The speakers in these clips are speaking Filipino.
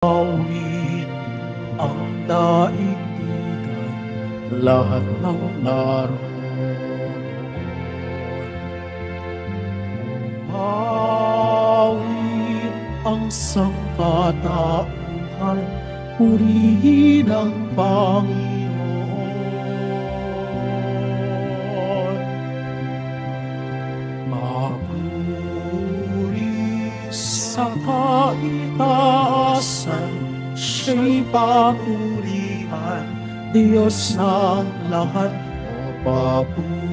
Awit ang daigdigan, lahat ng naroon. Awit ang sangkatauhan, purihin ang Panginoon. Mapuri sa kaitaasan, siya'y papurihan, Diyos ng lahat. Mapuri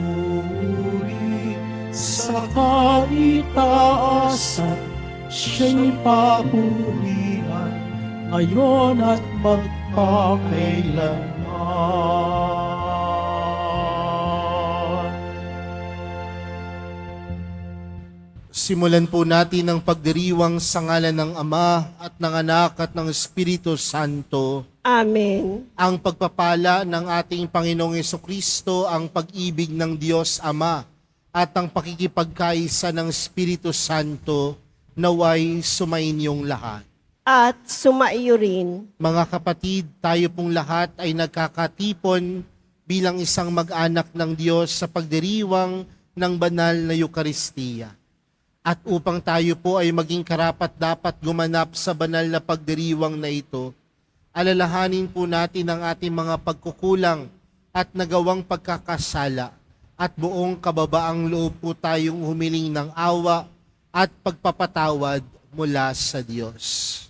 sa kaitaasan, siya'y papurihan, ngayon at magpakailanman. Simulan po natin ang pagdiriwang sa ngalan ng Ama at ng Anak at ng Espiritu Santo. Amen. Ang pagpapala ng ating Panginoong Jesucristo, ang pag-ibig ng Diyos Ama at ang pakikipagkaisa ng Espiritu Santo naway sumainyong lahat. At sumaiyo rin. Mga kapatid, tayo pong lahat ay nagkakatipon bilang isang mag-anak ng Diyos sa pagdiriwang ng banal na Eukaristiya. At upang tayo po ay maging karapat-dapat gumanap sa banal na pagdiriwang na ito, alalahanin po natin ang ating mga pagkukulang at nagawang pagkakasala at buong kababaang loob po tayong humiling ng awa at pagpapatawad mula sa Diyos.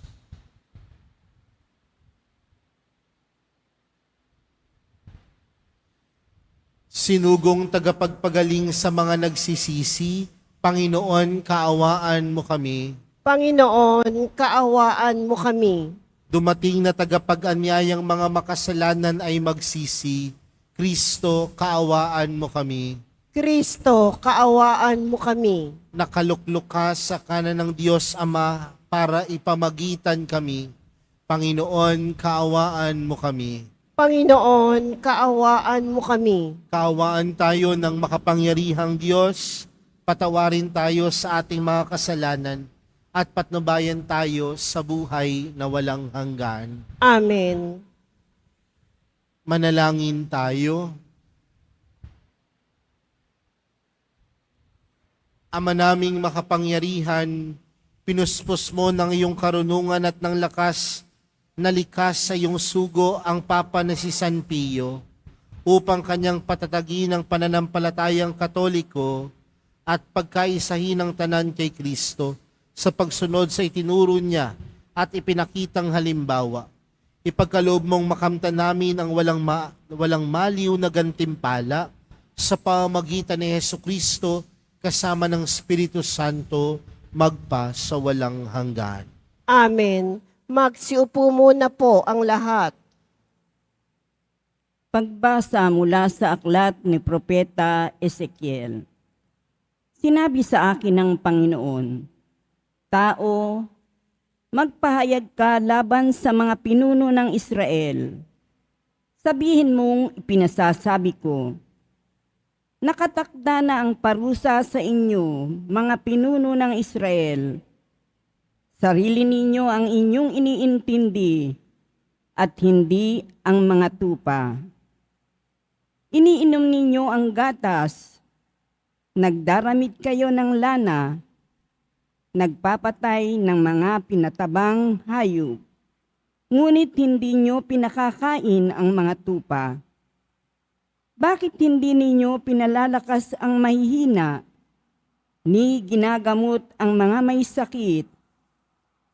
Sinugong tagapagpagaling sa mga nagsisisi, Panginoon, kaawaan mo kami. Panginoon, kaawaan mo kami. Dumating na tagapag-anyayang mga makasalanan ay magsisi. Kristo, kaawaan mo kami. Kristo, kaawaan mo kami. Nakaluklok ka sa kanan ng Diyos Ama para ipamagitan kami. Panginoon, kaawaan mo kami. Panginoon, kaawaan mo kami. Kaawaan tayo ng makapangyarihang Diyos. Patawarin tayo sa ating mga kasalanan at patnubayan tayo sa buhay na walang hanggan. Amen. Manalangin tayo. Ama naming makapangyarihan, pinuspos mo ng iyong karunungan at ng lakas na likas sa iyong sugo ang Papa na si San Pio upang kanyang patatagin ang pananampalatayang Katoliko at pagkaisahin ng tanan kay Kristo sa pagsunod sa itinuro niya at ipinakitang halimbawa. Ipagkaloob mong makamtan namin ang walang maliw na gantimpala sa pamamagitan ni Jesucristo kasama ng Espiritu Santo magpa sa walang hanggan. Amen. Magsiupo muna po ang lahat. Pagbasa mula sa aklat ni Propeta Ezekiel. Sinabi sa akin ng Panginoon, Tao, magpahayag ka laban sa mga pinuno ng Israel. Sabihin mong ipinasasabi ko, nakatakda na ang parusa sa inyo, mga pinuno ng Israel. Sarili ninyo ang inyong iniintindi at hindi ang mga tupa. Iniinom ninyo ang gatas, nagdaramit kayo ng lana, nagpapatay ng mga pinatabang hayop, ngunit hindi nyo pinakakain ang mga tupa. Bakit hindi ninyo pinalalakas ang mahihina, ni ginagamot ang mga may sakit,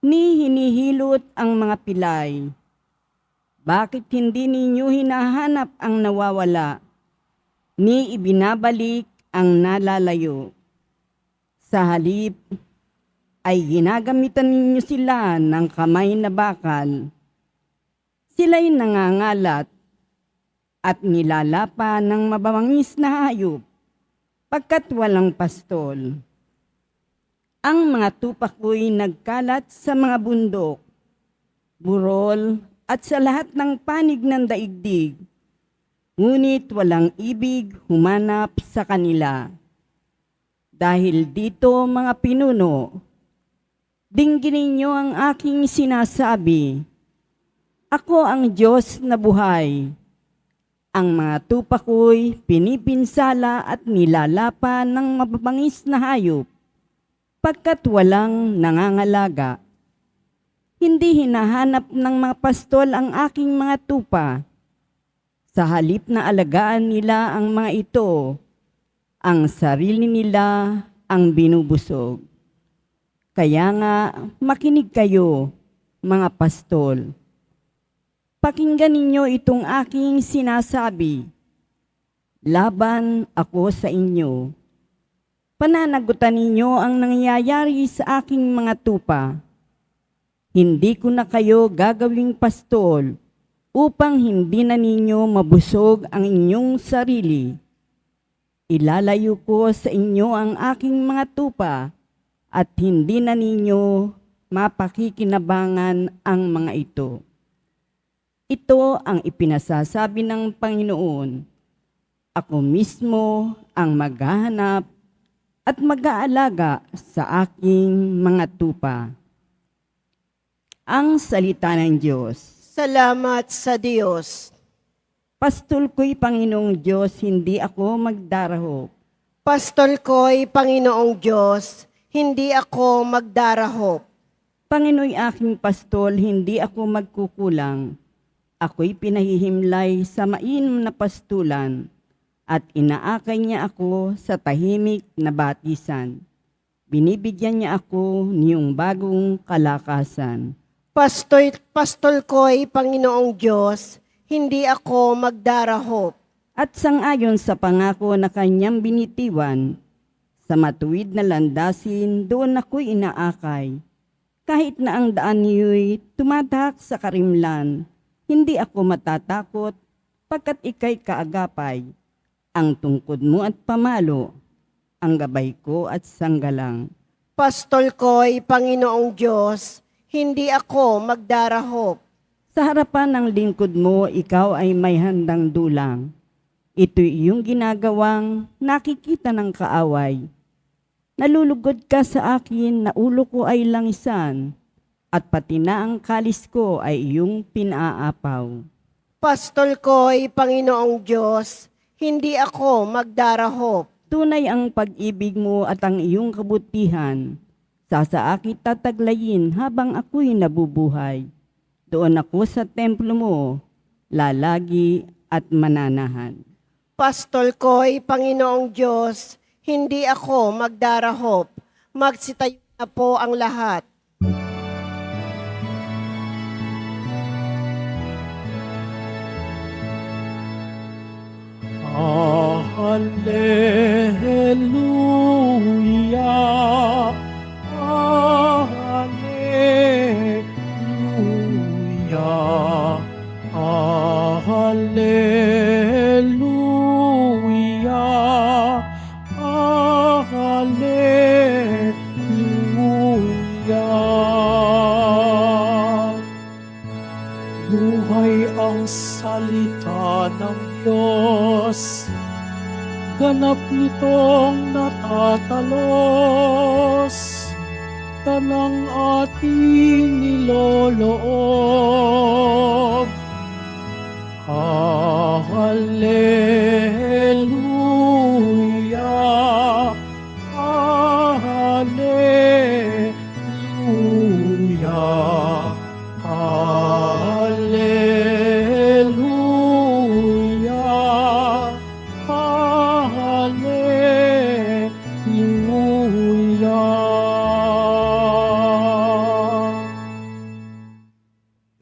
ni hinihilot ang mga pilay? Bakit hindi ninyo hinahanap ang nawawala, ni ibinabalik ang nalalayo? Sa halip ay ginagamitan ninyo sila ng kamay na bakal. Sila'y nangangalat at nilalapa ng mababangis na hayop pagkat walang pastol. Ang mga tupa ko'y nagkalat sa mga bundok, burol at sa lahat ng panig ng daigdig. Ngunit walang ibig humanap sa kanila. Dahil dito, mga pinuno, Dinggin ninyo ang aking sinasabi. Ako ang Diyos na buhay. Ang mga tupa ko'y pinipinsala at nilalapa ng mababangis na hayop, pagkat walang nangangalaga. Hindi hinahanap ng mga pastol ang aking mga tupa. Sa halip na alagaan nila ang mga ito, ang sarili nila ang binubusog. Kaya nga, makinig kayo, mga pastol. Pakinggan ninyo itong aking sinasabi. Laban ako sa inyo. Pananagutan ninyo ang nangyayari sa aking mga tupa. Hindi ko na kayo gagawing pastol upang hindi na ninyo mabusog ang inyong sarili. Ilalayo ko sa inyo ang aking mga tupa at hindi na ninyo mapakikinabangan ang mga ito. Ito ang ipinasasabi ng Panginoon. Ako mismo ang maghahanap at mag-aalaga sa aking mga tupa. Ang salita ng Diyos. Salamat sa Diyos. Pastol ko'y Panginoong Diyos, hindi ako magdarahop. Pastol ko'y Panginoong Diyos, hindi ako magdarahop. Pangino'y aking pastol, hindi ako magkukulang. Ako'y pinahihimlay sa mainam na pastulan at inaakay niya ako sa tahimik na batisan. Binibigyan niya ako niyong bagong kalakasan. Pastol ko'y Panginoong Diyos, hindi ako magdarahop. At sangayon sa pangako na kanyang binitiwan, sa matuwid na landasin doon ako'y inaakay. Kahit na ang daan niyo'y tumatak sa karimlan, hindi ako matatakot, pagkat ika'y kaagapay. Ang tungkod mo at pamalo, ang gabay ko at sanggalang. Pastol ko'y Panginoong Diyos, hindi ako magdarahop. Sa harapan ng lingkod mo, ikaw ay may handang dulang. Ito'y iyong ginagawang nakikita ng kaaway. Nalulugod ka sa akin na ulo ko ay langisan, at pati na ang kalis ko ay iyong pinaapaw. Pastol ko'y Panginoong Diyos, hindi ako magdarahop. Tunay ang pag-ibig mo at ang iyong kabutihan. Sa akin tataglayin habang ako'y nabubuhay. Doon ako sa templo mo, lalagi at mananahan. Pastol ko'y Panginoong Diyos, hindi ako magdarahop. Magsitayo na po ang lahat. Hallelujah, Hallelujah, Hallelujah, Hallelujah. Buhay ang salita ng Diyos, ganap nitong natatalos, tanang ating niloloob. Hallelujah, Hallelujah, Hallelujah, Hallelujah.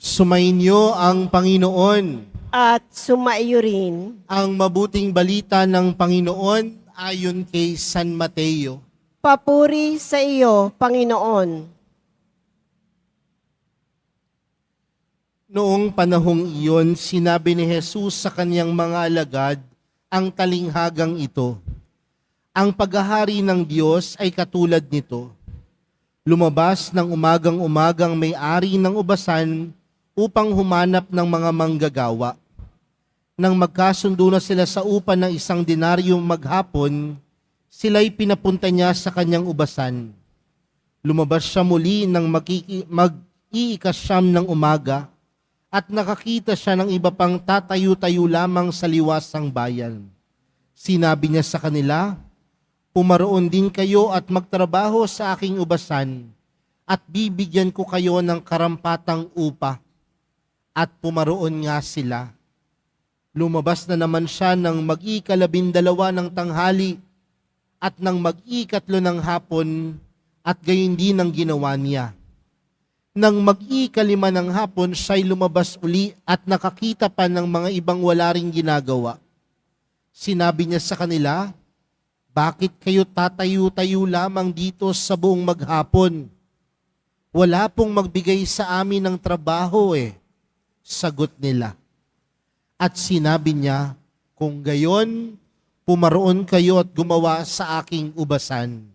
Sumainyo ang Panginoon. At sumaiyo rin. Ang mabuting balita ng Panginoon ayon kay San Mateo. Papuri sa iyo, Panginoon. Noong panahong iyon, sinabi ni Jesus sa kanyang mga alagad ang talinghagang ito. Ang paghahari ng Diyos ay katulad nito. Lumabas ng umagang-umagang may-ari ng ubasan upang humanap ng mga manggagawa. Nang magkasundo na sila sa upa ng 1 denaryo maghapon, sila'y pinapunta niya sa kanyang ubasan. Lumabas siya muli ng mag-iikasyam ng umaga at nakakita siya ng iba pang tatayo-tayo lamang sa liwasang bayan. Sinabi niya sa kanila, "Pumaroon din kayo at magtrabaho sa aking ubasan at bibigyan ko kayo ng karampatang upa." At pumaroon nga sila. Lumabas na naman siya ng mag-ikalabindalawa ng tanghali at ng mag-ikatlo ng hapon at gayon din ang ginawa niya. Nang mag-ikalima ng hapon, siya'y lumabas uli at nakakita pa ng mga ibang wala ring ginagawa. Sinabi niya sa kanila, "Bakit kayo tatayo-tayo lamang dito sa buong maghapon? Wala pong magbigay sa amin ng trabaho eh." Sagot nila. At sinabi niya, "Kung gayon, pumaroon kayo at gumawa sa aking ubasan."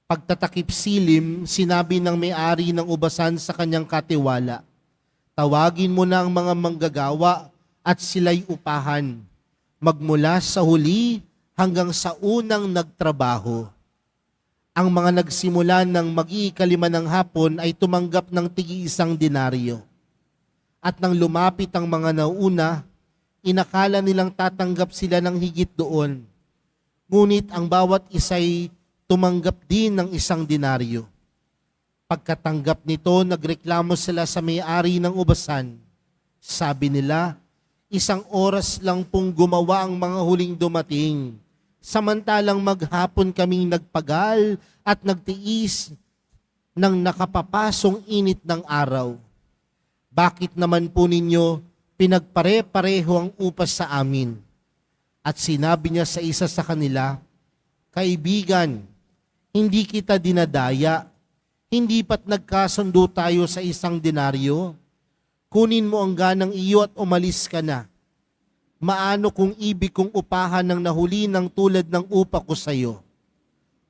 Pagtatakip silim, sinabi ng may-ari ng ubasan sa kanyang katiwala, "Tawagin mo na ang mga manggagawa at sila'y upahan, magmula sa huli hanggang sa unang nagtrabaho." Ang mga nagsimula ng mag-ikalima ng hapon ay tumanggap ng tig-1 denaryo. At nang lumapit ang mga nauna, inakala nilang tatanggap sila ng higit doon. Ngunit ang bawat isa'y tumanggap din ng 1 denaryo. Pagkatanggap nito, nagreklamo sila sa may-ari ng ubasan. Sabi nila, 1 oras lang pong gumawa ang mga huling dumating. Samantalang maghapon kaming nagpagal at nagtiis ng nakapapasong init ng araw. Bakit naman po ninyo pinagpare-pareho ang upas sa amin? At sinabi niya sa isa sa kanila, "Kaibigan, hindi kita dinadaya. Hindi pat nagkasundo tayo sa 1 denaryo? Kunin mo ang ganang iyo at umalis ka na. Maano kung ibig kong upahan ng nahuli ng tulad ng upa ko sa iyo?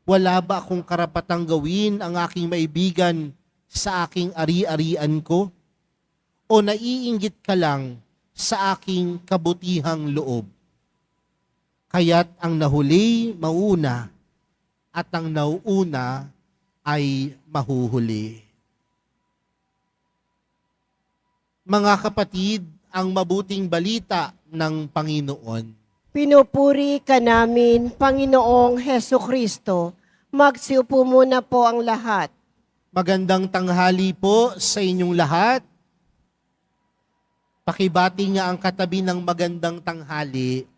Wala ba akong karapatang gawin ang aking maibigan sa aking ari-arian ko? O naiinggit ka lang sa aking kabutihang loob? Kaya't ang nahuli mauna at ang nauuna ay mahuhuli." Mga kapatid, ang mabuting balita ng Panginoon. Pinupuri ka namin, Panginoong Heso Kristo. Magsiupo muna po ang lahat. Magandang tanghali po sa inyong lahat. Pakibati nga ang katabi ng magandang tanghali.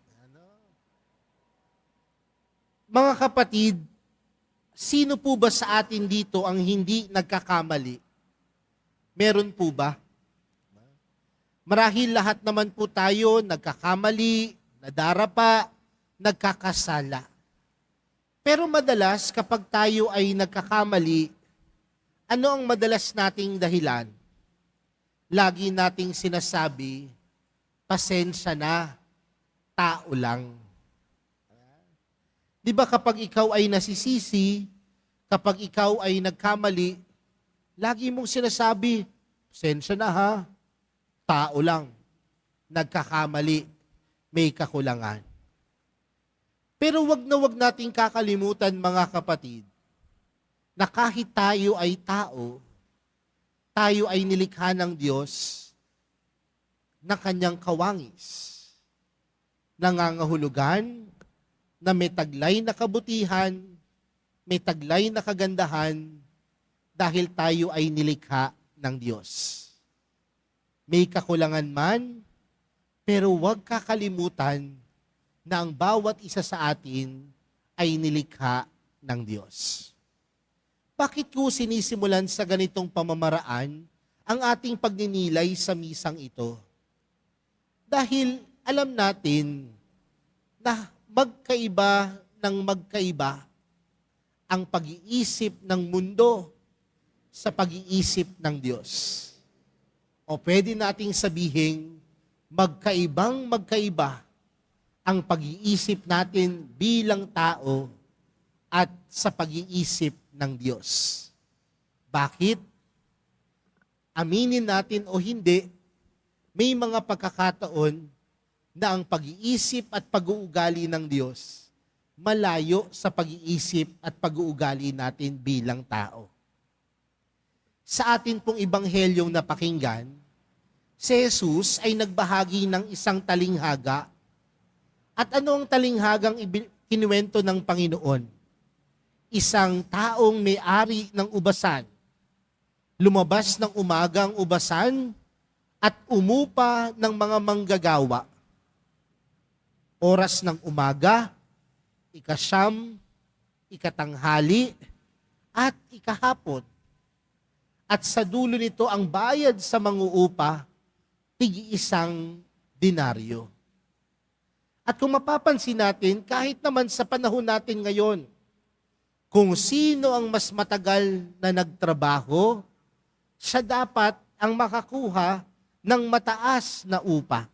Mga kapatid, sino po ba sa atin dito ang hindi nagkakamali? Meron po ba? Marahil lahat naman po tayo nagkakamali, nadarapa, nagkakasala. Pero madalas kapag tayo ay nagkakamali, ano ang madalas nating dahilan? Lagi nating sinasabi, "Pasensya na, tao lang." Di ba kapag ikaw ay nasisisi, kapag ikaw ay nagkamali, lagi mong sinasabi, "Pasensya na ha, tao lang, nagkakamali, may kakulangan." Pero wag na wag nating kakalimutan mga kapatid, na kahit tayo ay tao, tayo ay nilikha ng Diyos na kanyang kawangis, nangangahulugan na may taglay na kabutihan, may taglay na kagandahan dahil tayo ay nilikha ng Diyos. May kakulangan man, pero huwag kakalimutan na ang bawat isa sa atin ay nilikha ng Diyos. Bakit ko sinisimulan sa ganitong pamamaraan ang ating pagninilay sa misang ito? Dahil alam natin na magkaiba ng magkaiba ang pag-iisip ng mundo sa pag-iisip ng Diyos. O pwede nating sabihin, magkaibang magkaiba ang pag-iisip natin bilang tao at sa pag-iisip ng Diyos. Bakit? Aminin natin o hindi, may mga pagkakataon na ang pag-iisip at pag-uugali ng Diyos malayo sa pag-iisip at pag-uugali natin bilang tao. Sa atin pong ibanghelyong napakinggan, si Jesus ay nagbahagi ng isang talinghaga. At ano ang talinghagang kinuwento ng Panginoon? Isang taong may-ari ng ubasan. Lumabas ng umaga ang ubasan at umupa ng mga manggagawa. Oras ng umaga, ikasyam, ikatanghali, at ikahapon. At sa dulo nito ang bayad sa manguupa, tig-isang denaryo. At kung mapapansin natin, kahit naman sa panahon natin ngayon, kung sino ang mas matagal na nagtrabaho, siya dapat ang makakuha ng mataas na upa.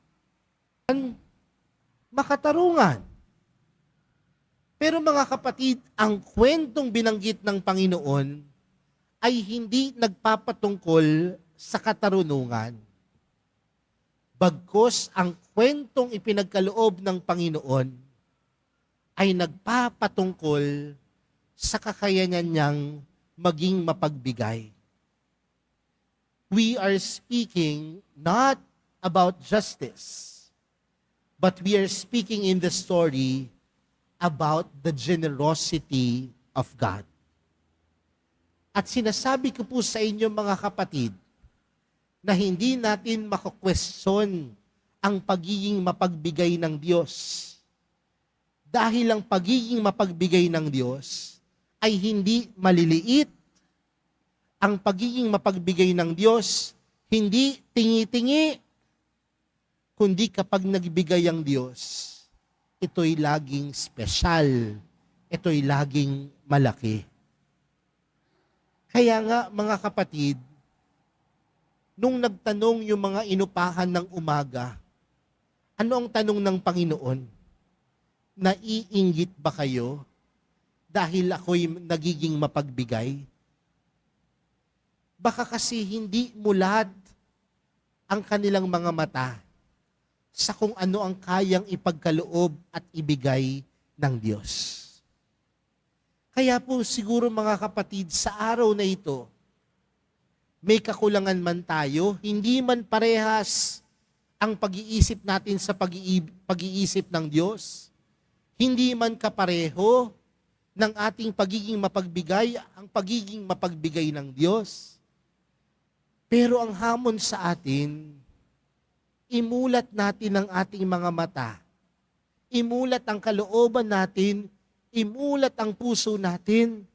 Makatarungan. Pero mga kapatid, ang kwentong binanggit ng Panginoon ay hindi nagpapatungkol sa katarunungan. Bagkus ang kwentong ipinagkaloob ng Panginoon ay nagpapatungkol sa kakayanan niyang maging mapagbigay. We are speaking not about justice, but we are speaking in the story about the generosity of God. At sinasabi ko po sa inyo mga kapatid, na hindi natin makakwestiyon ang pagiging mapagbigay ng Diyos. Dahil ang pagiging mapagbigay ng Diyos ay hindi maliliit. Ang pagiging mapagbigay ng Diyos, hindi tingi-tingi, kundi kapag nagbigay ang Diyos, ito'y laging espesyal, ito'y laging malaki. Kaya nga mga kapatid, nung nagtanong yung mga inupahan ng umaga, ano ang tanong ng Panginoon? Naiinggit ba kayo dahil ako'y nagiging mapagbigay? Baka kasi hindi mulad ang kanilang mga mata sa kung ano ang kayang ipagkaloob at ibigay ng Diyos. Kaya po siguro mga kapatid, sa araw na ito, may kakulangan man tayo, hindi man parehas ang pag-iisip natin sa pag-iisip ng Diyos, hindi man kapareho ng ating pagiging mapagbigay, ang pagiging mapagbigay ng Diyos. Pero ang hamon sa atin, imulat natin ang ating mga mata, imulat ang kalooban natin, imulat ang puso natin,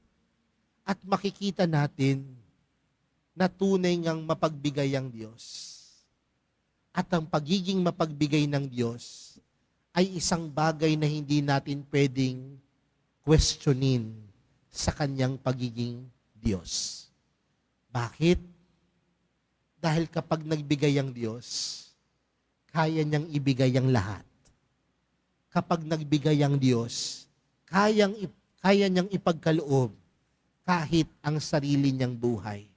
at makikita natin na tunay ngang mapagbigay ang Diyos. At ang pagiging mapagbigay ng Diyos ay isang bagay na hindi natin pwedeng questionin sa kanyang pagiging Diyos. Bakit? Dahil kapag nagbigay ang Diyos, kaya niyang ibigay ang lahat. Kapag nagbigay ang Diyos, kaya niyang ipagkaloob kahit ang sarili niyang buhay.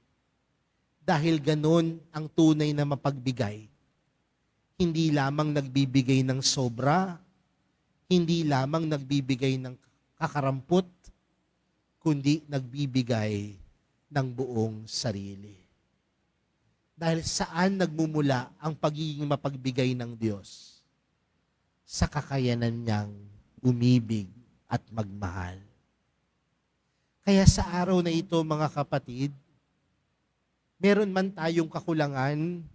Dahil ganun ang tunay na mapagbigay. Hindi lamang nagbibigay ng sobra, hindi lamang nagbibigay ng kakarampot, kundi nagbibigay ng buong sarili. Dahil saan nagmumula ang pagiging mapagbigay ng Diyos? Sa kakayanan niyang umibig at magmahal. Kaya sa araw na ito mga kapatid, meron man tayong kakulangan,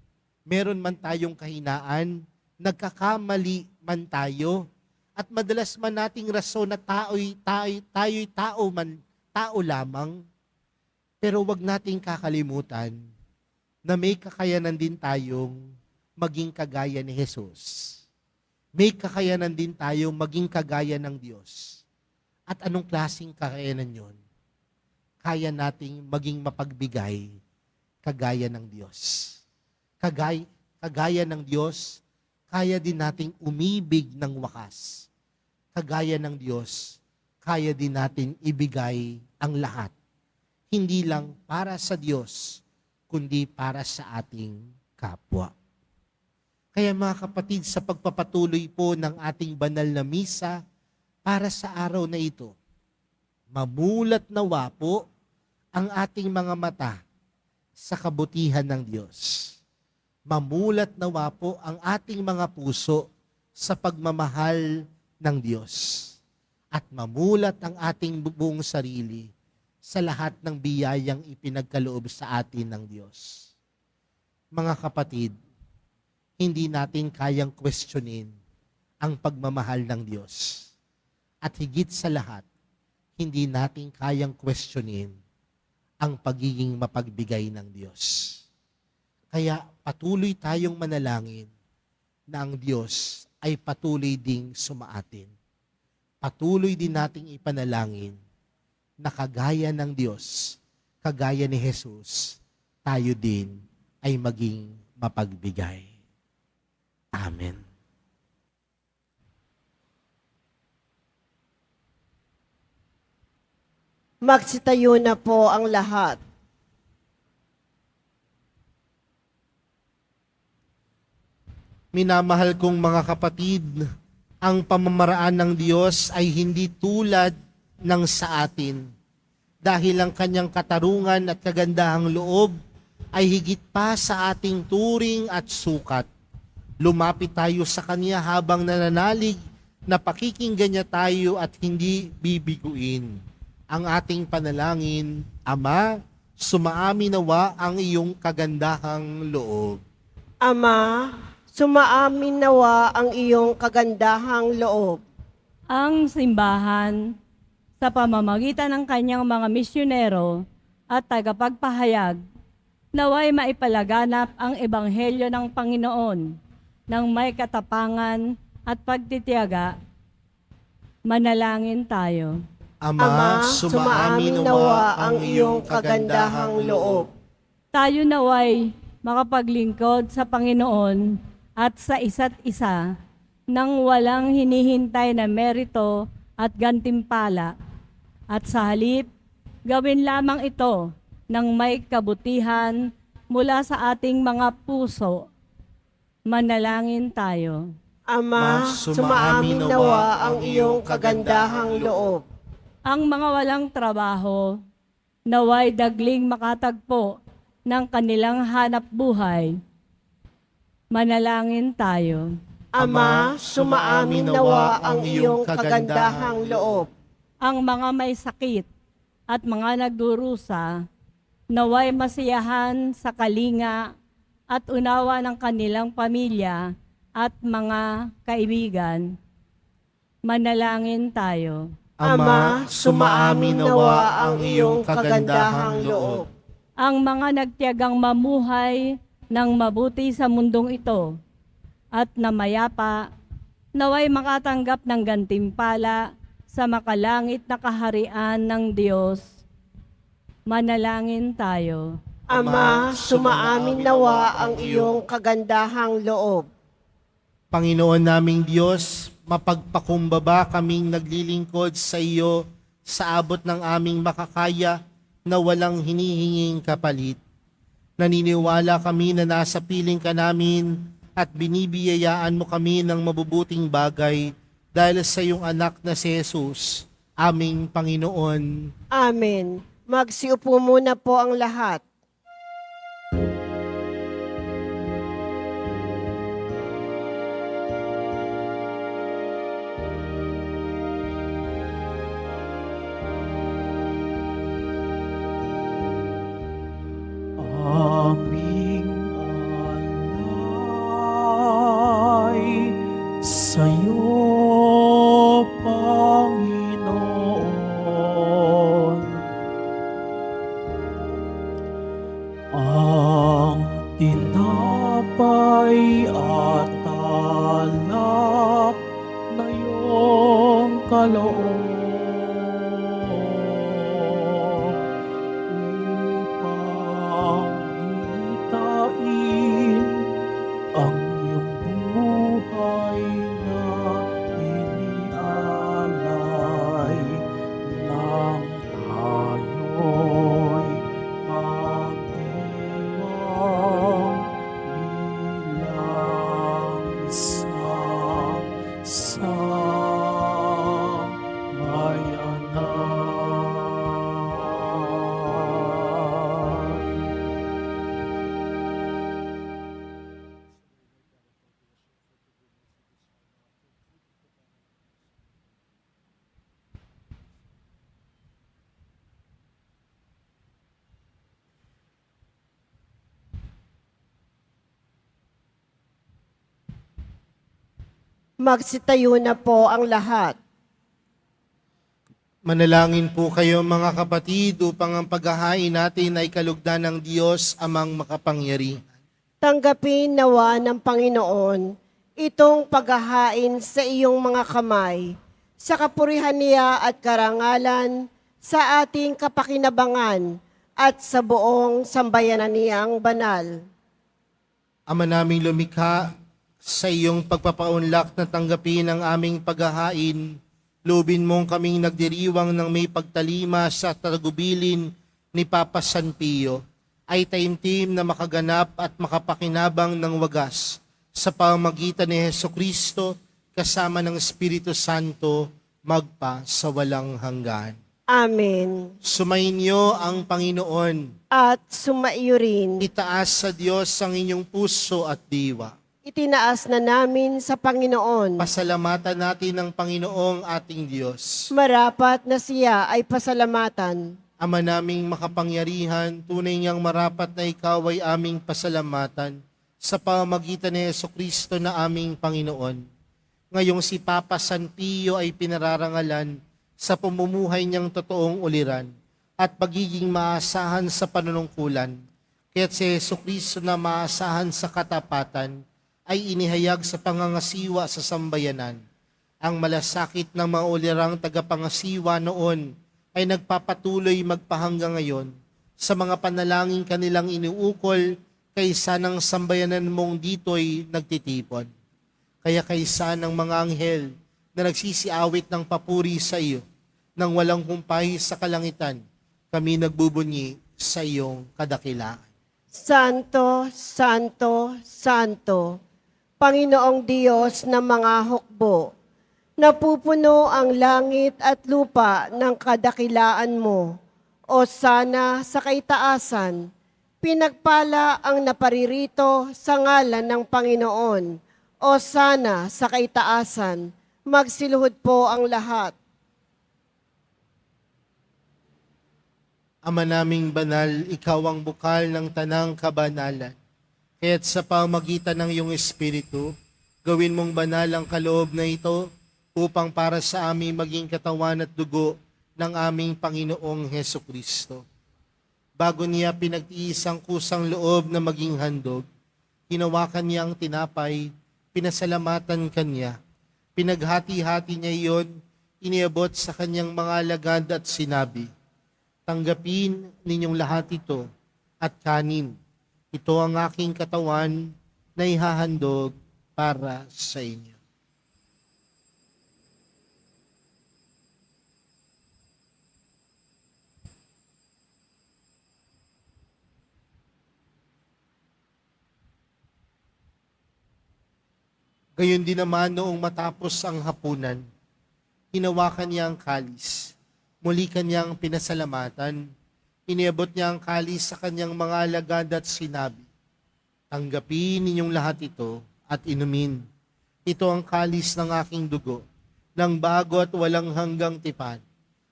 meron man tayong kahinaan, nagkakamali man tayo, at madalas man nating rason na tao'y tao lamang, pero wag nating kakalimutan na may kakayanan din tayong maging kagaya ni Jesus. May kakayanan din tayong maging kagaya ng Diyos. At anong klaseng kakayanan yon? Kaya nating maging mapagbigay kagaya ng Diyos. Kagaya ng Diyos, kaya din nating umibig ng wakas. Kagaya ng Diyos, kaya din natin ibigay ang lahat. Hindi lang para sa Diyos, kundi para sa ating kapwa. Kaya mga kapatid, sa pagpapatuloy po ng ating banal na misa, para sa araw na ito. Mamulat nawa po ang ating mga mata sa kabutihan ng Diyos. Mamulat nawa po ang ating mga puso sa pagmamahal ng Diyos. At mamulat ang ating buong sarili sa lahat ng biyayang ipinagkaloob sa atin ng Diyos. Mga kapatid, hindi natin kayang questionin ang pagmamahal ng Diyos. At higit sa lahat, hindi natin kayang questionin ang pagiging mapagbigay ng Diyos. Kaya patuloy tayong manalangin na ang Diyos ay patuloy ding sumaatin. Patuloy din nating ipanalangin na kagaya ng Diyos, kagaya ni Jesus, tayo din ay maging mapagbigay. Amen. Magsitayo na po ang lahat. Minamahal kong mga kapatid, ang pamamaraan ng Diyos ay hindi tulad ng sa atin. Dahil ang kanyang katarungan at kagandahang loob ay higit pa sa ating turing at sukat. Lumapit tayo sa Kanya habang nananalig na pakikinggan niya tayo at hindi bibiguin. Ang ating panalangin, Ama, sumaami nawa ang iyong kagandahang loob. Ama, sumaamin nawa ang iyong kagandahang loob. Ang simbahan sa pamamagitan ng kanyang mga misyonero at tagapagpahayag naway maipalaganap ang ebanghelyo ng Panginoon ng may katapangan at pagtitiyaga. Manalangin tayo. Ama, sumaamin nawa ang iyong kagandahang loob. Tayo naway makapaglingkod sa Panginoon at sa isa't isa nang walang hinihintay na merito at gantimpala. At sa halip, gawin lamang ito ng may kabutihan mula sa ating mga puso. Manalangin tayo. Ama, sumaamin nawa ang iyong kagandahang loob. Ang mga walang trabaho, naway dagling makatagpo ng kanilang hanap buhay. Manalangin tayo. Ama, sumaamin nawa ang iyong kagandahang loob. Ang mga may sakit at mga nagdurusa, naway masiyahan sa kalinga at unawa ng kanilang pamilya at mga kaibigan. Manalangin tayo. Ama, sumaamin nawa ang iyong kagandahang loob. Ang mga nagtiyagang mamuhay ng mabuti sa mundong ito at na mayapa, naway makatanggap ng gantimpala sa makalangit na kaharian ng Diyos. Manalangin tayo. Ama, sumaamin nawa ang iyong kagandahang loob. Panginoon naming Diyos, mapagpakumbaba kaming naglilingkod sa iyo sa abot ng aming makakaya na walang hinihinging kapalit. Naniniwala kami na nasa piling ka namin at binibiyayaan mo kami ng mabubuting bagay dahil sa iyong anak na si Jesus, aming Panginoon. Amen. Magsiupo muna po ang lahat. Aming alay sa'yo, Panginoon. Ang tinapay at alak na iyong kaloob upang gunitain ang iyong buhay na inialay nang tayo'y magdiwang bilang isang Magsitayo na po ang lahat. Manalangin po kayo mga kapatid upang ang paghahain natin ay kalugdan ng Diyos amang makapangyarihan. Tanggapin nawa ng Panginoon itong paghahain sa iyong mga kamay, sa kapurihan niya at karangalan, sa ating kapakinabangan at sa buong sambayanan niyang banal. Ama naming lumikha, sa iyong pagpapaunlak na tanggapin ang aming paghahain, lubin mong kaming nagdiriwang ng may pagtalima sa tagubilin ni Papa San Pio, ay taimtim na makaganap at makapakinabang ng wagas sa pamamagitan ni Hesukristo kasama ng Espiritu Santo magpa sa walang hanggan. Amen. Sumainyo ang Panginoon. At sumaiyo rin. Itaas sa Diyos ang inyong puso at diwa. Itinaas na namin sa Panginoon. Pasalamatan natin ang Panginoong ating Diyos. Marapat na siya ay pasalamatan. Ama naming makapangyarihan, tunay niyang marapat na ikaw ay aming pasalamatan sa pamamagitan ni Jesucristo na aming Panginoon. Ngayong si Papa San Pio ay pinararangalan sa pamumuhay niyang totoong uliran at pagiging maasahan sa panunungkulan. Kaya't si Jesucristo na maasahan sa katapatan ay inihayag sa pangangasiwa sa sambayanan. Ang malasakit ng mga ulirang tagapangasiwa noon ay nagpapatuloy magpahanggang ngayon sa mga panalangin kanilang iniukol kaysa ng sambayanan mong dito'y nagtitipon. Kaya kaysa ng mga anghel na nagsisiawit ng papuri sa iyo, nang walang humpay sa kalangitan, kami nagbubunyi sa iyong kadakilaan. Santo, Santo, Santo, Panginoong Diyos ng mga hukbo, napupuno ang langit at lupa ng kadakilaan mo. O sana sa kaitaasan, pinagpala ang naparirito sa ngalan ng Panginoon. O sana sa kaitaasan, magsiluhod po ang lahat. Ama naming banal, ikaw ang bukal ng tanang kabanalan. Kaya't sa pamagitan ng iyong Espiritu, gawin mong banal ang kaloob na ito upang para sa aming maging katawan at dugo ng aming Panginoong Hesukristo. Bago niya pinagtiis ang kusang loob na maging handog, hinawakan niya ang tinapay, pinasalamatan kanya, pinaghati-hati niya iyon, iniabot sa kanyang mga alagad at sinabi, "Tanggapin ninyong lahat ito at kanin. Ito ang aking katawan na ihahandog para sa inyo." Gayon din naman noong matapos ang hapunan, hinawakan niya ang kalis, muli kanyang pinasalamatan, iniabot niya ang kalis sa kanyang mga alagad at sinabi, "Tanggapin ninyong lahat ito at inumin. Ito ang kalis ng aking dugo, ng bago at walang hanggang tipan.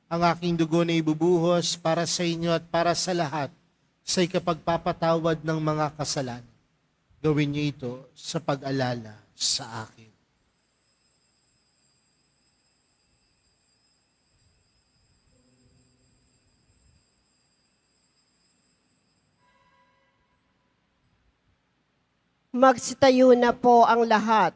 Ang aking dugo na ibubuhos para sa inyo at para sa lahat sa ikapagpapatawad ng mga kasalanan. Gawin niyo ito sa pag-alala sa akin." Magsitayo na po ang lahat.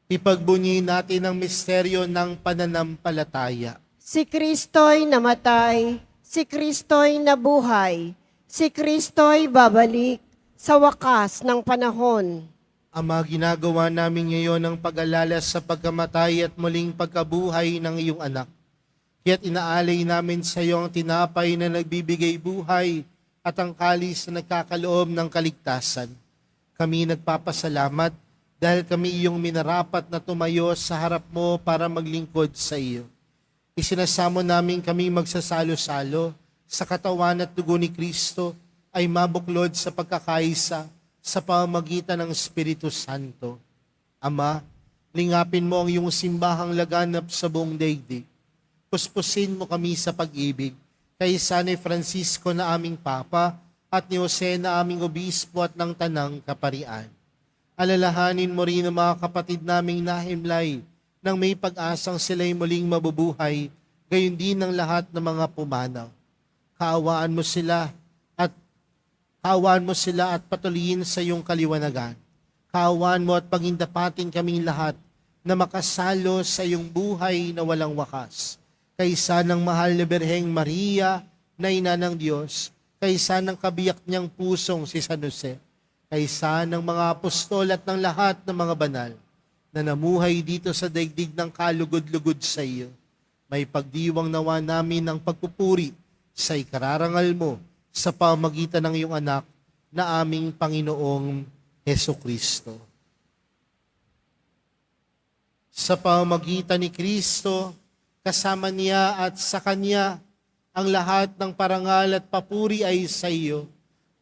Ipagbunyi natin ang misteryo ng pananampalataya. Si Kristo'y namatay, si Kristo'y nabuhay, si Kristo'y babalik sa wakas ng panahon. Ama, ginagawa namin ngayon ang pag-alala sa pagkamatay at muling pagkabuhay ng iyong anak. Kaya't inaalay namin sa iyo ang tinapay na nagbibigay buhay at ang kalis na nagkakaloob ng kaligtasan. Kami nagpapasalamat dahil kami iyong minarapat na tumayo sa harap mo para maglingkod sa iyo. Isinasamo namin kami magsasalo-salo sa katawan at dugo ni Kristo ay mabuklod sa pagkakaisa sa pamamagitan ng Espiritu Santo. Ama, lingapin mo ang iyong simbahang laganap sa buong daigdig. Puspusin mo kami sa pag-ibig kay San Francisco na aming Papa at ni Jose na aming Obispo at ng Tanang Kaparian. Alalahanin mo rin ang mga kapatid naming nahimlay nang may pag-asang sila'y muling mabubuhay, gayon din ng lahat ng mga pumanaw. Kaawaan mo sila at patuloyin sa iyong kaliwanagan. Kaawaan mo at pagindapatin kaming lahat na makasalo sa iyong buhay na walang wakas. Kaysa ng mahal na Birheng Maria na ina ng Diyos, kaysa ng kabiyak niyang pusong si San Jose, kaysa ng mga apostol at ng lahat ng mga banal na namuhay dito sa daigdig ng kalugod-lugod sa iyo. May pagdiwang nawa namin ang pagpupuri sa ikararangal mo sa pamagitan ng iyong anak na aming Panginoong Hesukristo. Sa pamagitan ni Kristo, kasama niya at sa Kanya, ang lahat ng parangal at papuri ay sa iyo,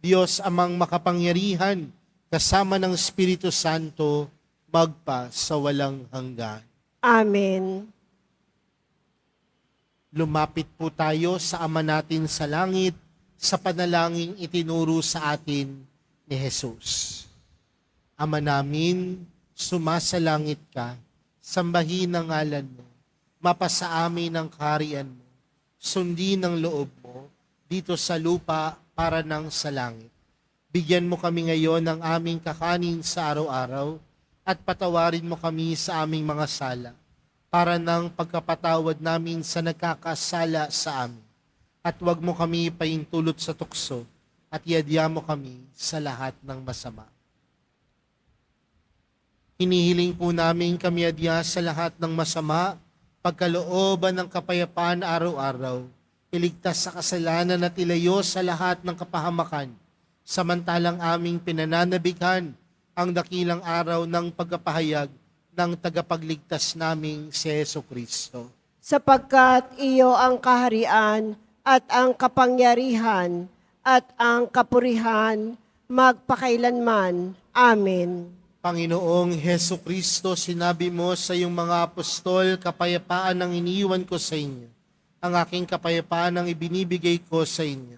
Diyos amang makapangyarihan, kasama ng Espiritu Santo, magpa sa walang hanggan. Amen. Lumapit po tayo sa Ama natin sa langit, sa panalangin itinuro sa atin ni Jesus. Ama namin, sumasalangit ka, sambahin ang ngalan mo, mapasa amin ang kaharian mo, sundin ang loob mo, dito sa lupa para nang sa langit. Bigyan mo kami ngayon ng aming kakanin sa araw-araw, at patawarin mo kami sa aming mga sala, para nang pagkapatawad namin sa nagkakasala sa amin. At huwag mo kami paintulot sa tukso, at iadya mo kami sa lahat ng masama. Hinihiling po namin kami adya sa lahat ng masama, pagkalooban ng kapayapaan araw-araw, iligtas sa kasalanan at ilayo sa lahat ng kapahamakan, samantalang aming pinananabikan ang dakilang araw ng pagkapahayag ng tagapagligtas naming si Jesucristo. Sapagkat iyo ang kaharian at ang kapangyarihan at ang kapurihan magpakailanman. Amen. Panginoong Jesucristo, sinabi mo sa iyong mga apostol, kapayapaan ang iniwan ko sa inyo. Ang aking kapayapaan ang ibinibigay ko sa inyo.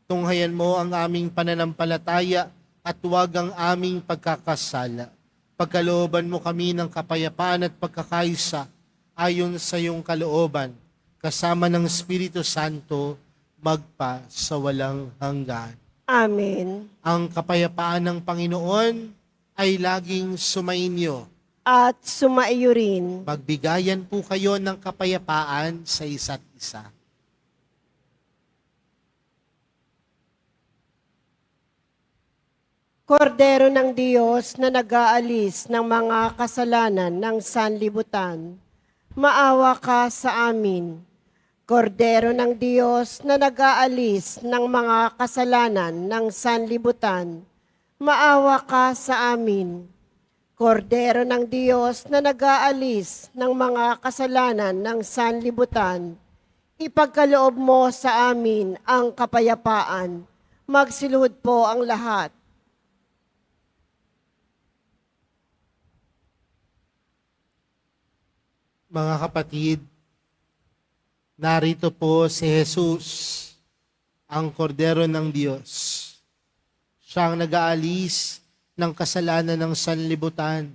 Tunghayan mo ang aming pananampalataya at huwag ang aming pagkakasala. Pagkalooban mo kami ng kapayapaan at pagkakaisa ayon sa iyong kalooban, kasama ng Espiritu Santo, magpa sa walang hanggan. Amen. Ang kapayapaan ng Panginoon ay laging sumainyo. At sumaiyo rin. Magbigayan po kayo ng kapayapaan sa isa't isa. Kordero ng Diyos na nag-aalis ng mga kasalanan ng sanlibutan, maawa ka sa amin. Kordero ng Diyos na nag-aalis ng mga kasalanan ng sanlibutan, maawa ka sa amin. Kordero ng Diyos na nag-aalis ng mga kasalanan ng sanlibutan, ipagkaloob mo sa amin ang kapayapaan. Magsiluhod po ang lahat. Mga kapatid, narito po si Jesus, ang kordero ng Diyos. Siyang nag-aalis ng kasalanan ng sanlibutan,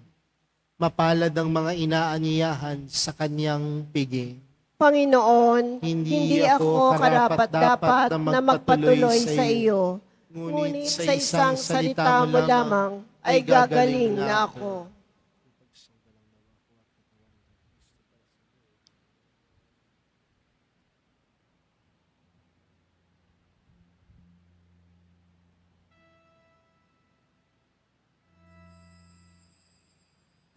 mapalad ang mga inaanyayahan sa kanyang piging. Panginoon, Hindi hindi ako karapat-dapat na magpatuloy sa iyo, ngunit ngunit sa isang salita mo lamang ay gagaling na ako.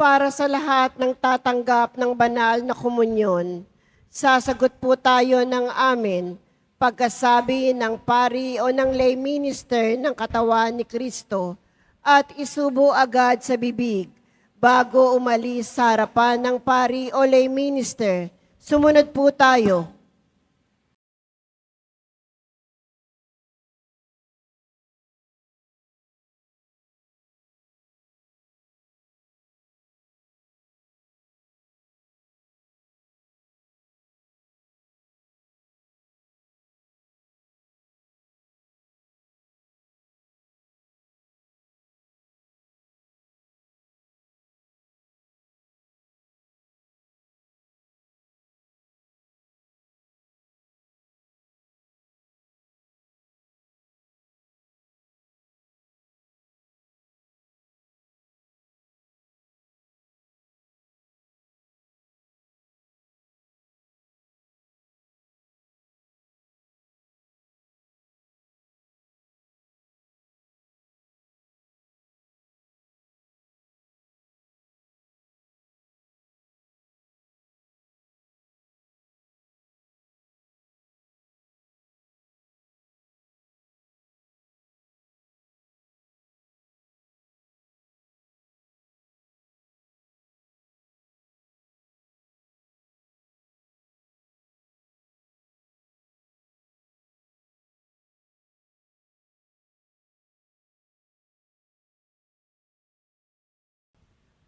Para sa lahat ng tatanggap ng banal na komunyon, sasagot po tayo ng amen pagkasabi ng pari o ng lay minister ng katawan ni Kristo at isubo agad sa bibig bago umalis sa harapan ng pari o lay minister. Sumunod po tayo.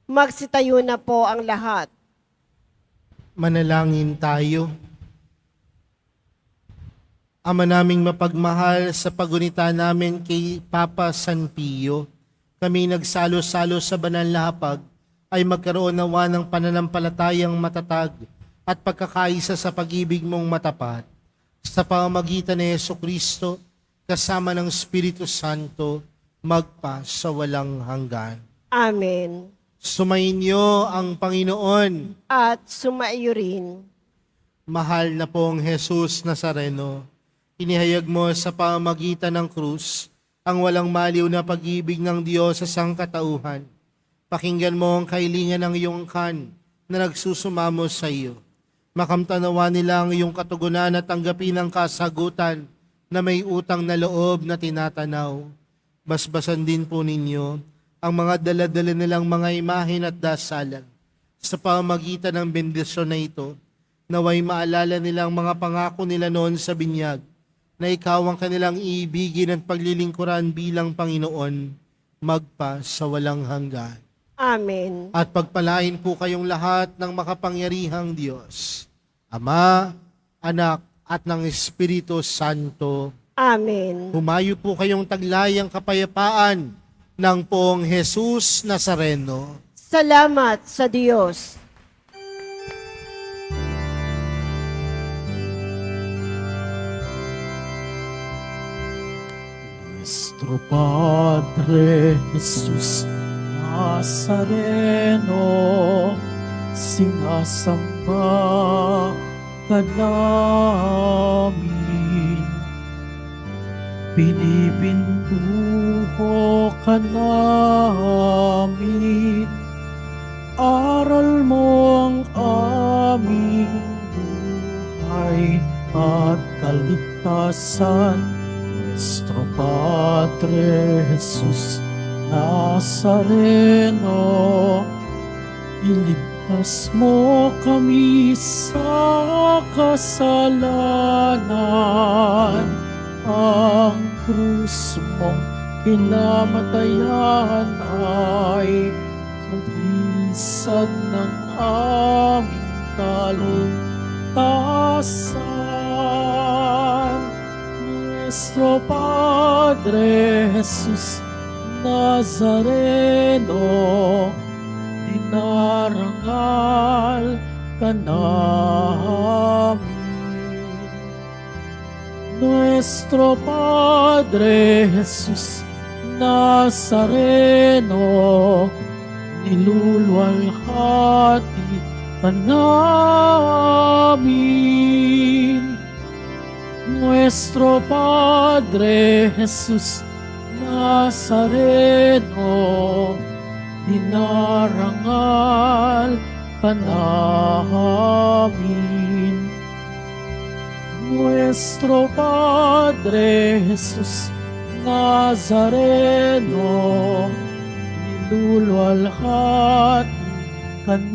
Magsitayo na po ang lahat. Manalangin tayo. Ama naming mapagmahal, sa pagunita namin kay Papa San Pio, kami nagsalo-salo sa banal na hapag ay magkaroon nawa ng pananampalatayang matatag at pagkakaisa sa pag-ibig mong matapat. Sa pamamagitan ni Jesucristo, kasama ng Espiritu Santo, magpa sa walang hanggan. Amen. Sumainyo ang Panginoon. At sumaiyo rin. Mahal na pong Jesus Nazareno, inihayag mo sa pamamagitan ng krus ang walang maliw na pag-ibig ng Diyos sa sangkatauhan. Pakinggan mo ang kahilingan ng iyong kan na nagsusumamo sa iyo. Makamtanawa nila ang iyong katugunan at tanggapin ang kasagutan na may utang na loob na tinatanaw. Basbasan din po ninyo ang mga dala-dala nilang mga imahen at dasalan. Sa pamamagitan ng bendisyon na ito, naway maalala nilang mga pangako nila noon sa binyag, na ikaw ang kanilang iibigin at paglilingkuran bilang Panginoon, magpa sa walang hanggan. Amen. At pagpalain po kayong lahat ng makapangyarihang Diyos, Ama, Anak, at ng Espiritu Santo. Amen. Humayo po kayong taglayang kapayapaan ng poong Jesus Nazareno. Salamat sa Diyos. Nuestro Padre Jesus Nazareno, sinasamba ka namin. Pinipintuho ka namin. Aral mo ang aming buhay at kaligtasan. Nuestro Padre Jesus Nazareno, iligtas mo kami sa kasalanan. Ang krus mong kinamatayan ay kabisan ng aming kaligtasan. Nuestro Padre Jesus Nazareno, dinarangal ka namin. Nuestro Padre Jesus Nazareno, niluluwalhati ka namin. Nuestro Padre Jesus Nazareno, dinarangal ka namin. Nuestro Padre Jesus Nazareno, niluluwalhati ka namin.